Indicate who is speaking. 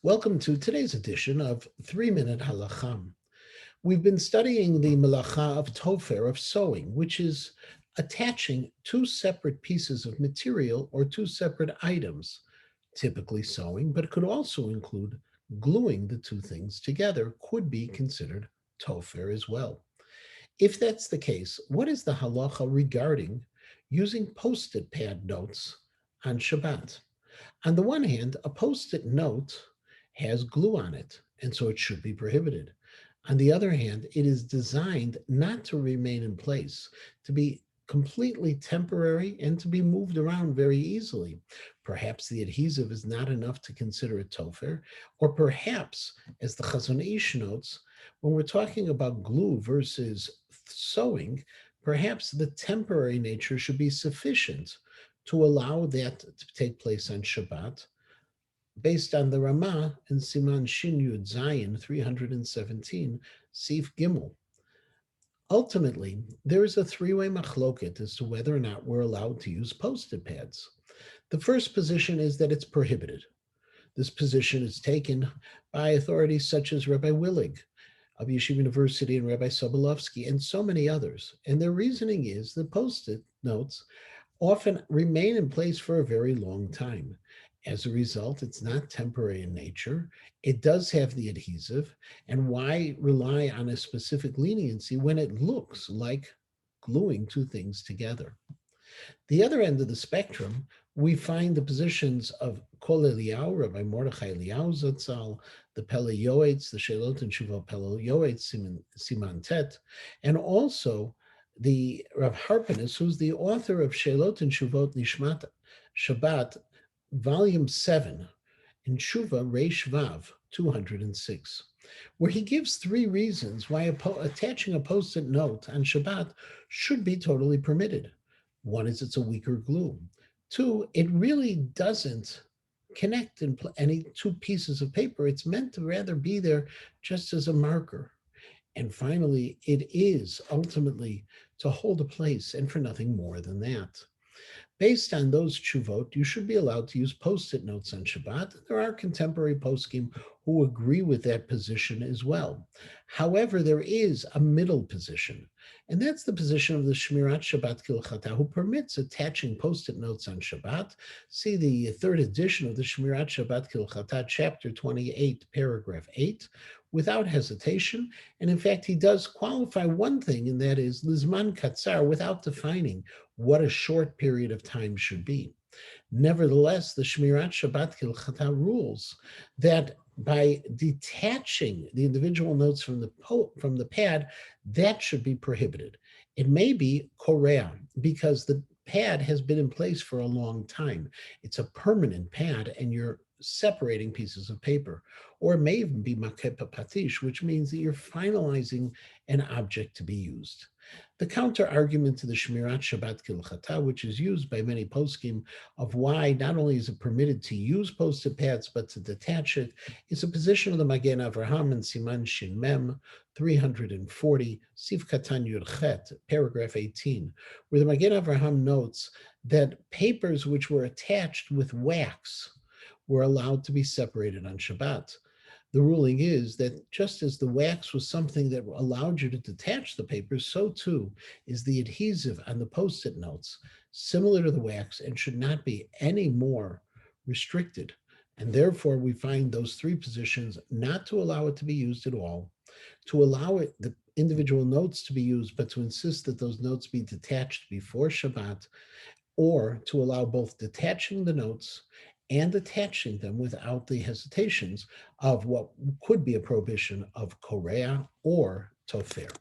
Speaker 1: Welcome to today's edition of 3-Minute Halacha. We've been studying the melacha of tofer, of sewing, which is attaching two separate pieces of material or two separate items, typically sewing, but it could also include gluing the two things together, could be considered tofer as well. If that's the case, what is the halacha regarding using post-it pad notes on Shabbat? On the one hand, a post it note has glue on it, and so it should be prohibited. On the other hand, it is designed not to remain in place, to be completely temporary and to be moved around very easily. Perhaps the adhesive is not enough to consider it tofer, or perhaps, as the Chazon Ish notes, when we're talking about glue versus sewing, perhaps the temporary nature should be sufficient to allow that to take place on Shabbat, based on the Ramah in Siman Shin Yud Zayin 317, Sif Gimel. Ultimately, there is a three-way machloket as to whether or not we're allowed to use post-it pads. The first position is that it's prohibited. This position is taken by authorities such as Rabbi Willig of Yeshiva University and Rabbi Sobolovsky and so many others. And their reasoning is that post-it notes often remain in place for a very long time. As a result, it's not temporary in nature. It does have the adhesive. And why rely on a specific leniency when it looks like gluing two things together? The other end of the spectrum, we find the positions of Kol Eliyahu, Rabbi Mordechai Eliyahu Zatzal, the Pele Yoetz, the Shelot and Shuvah Pele Yoetz, Siman Tet, and also the Rav Harpanis, who's the author of Shelot and Shuvot Nishmat Shabbat, Volume 7, in Shuvah Reish Vav 206, where he gives three reasons why attaching a post-it note on Shabbat should be totally permitted. One is it's a weaker glue. Two, it really doesn't connect in any two pieces of paper. It's meant to rather be there just as a marker. And finally, it is ultimately to hold a place and for nothing more than that. Based on those tshuvot, you should be allowed to use post-it notes on Shabbat. There are contemporary poskim who agree with that position as well. However, there is a middle position, and that's the position of the Shmirat Shabbat Kilchata, who permits attaching post-it notes on Shabbat. See the third edition of the Shmirat Shabbat Kilchata, chapter 28, paragraph 8, without hesitation. And in fact, he does qualify one thing, and that is Lizman Katzar, without defining what a short period of time should be. Nevertheless, the Shmirat Shabbat Kilchata rules that by detaching the individual notes from the pad, that should be prohibited. It may be korea because the pad has been in place for a long time. It's a permanent pad, and you're separating pieces of paper. Or it may even be makepa patish, which means that you're finalizing an object to be used. The counter argument to the Shmirat Shabbat Kilchata, which is used by many poskim, of why not only is it permitted to use post-it pads but to detach it, is a position of the Magen Avraham in Siman Shin Mem 340, Sif Katan Yud Chet, paragraph 18, where the Magen Avraham notes that papers which were attached with wax were allowed to be separated on Shabbat. The ruling is that just as the wax was something that allowed you to detach the paper, so too is the adhesive on the post-it notes, similar to the wax, and should not be any more restricted. And therefore, we find those three positions not to allow it to be used at all, to allow it, the individual notes to be used, but to insist that those notes be detached before Shabbat, or to allow both detaching the notes and attaching them without the hesitations of what could be a prohibition of korea or tofer.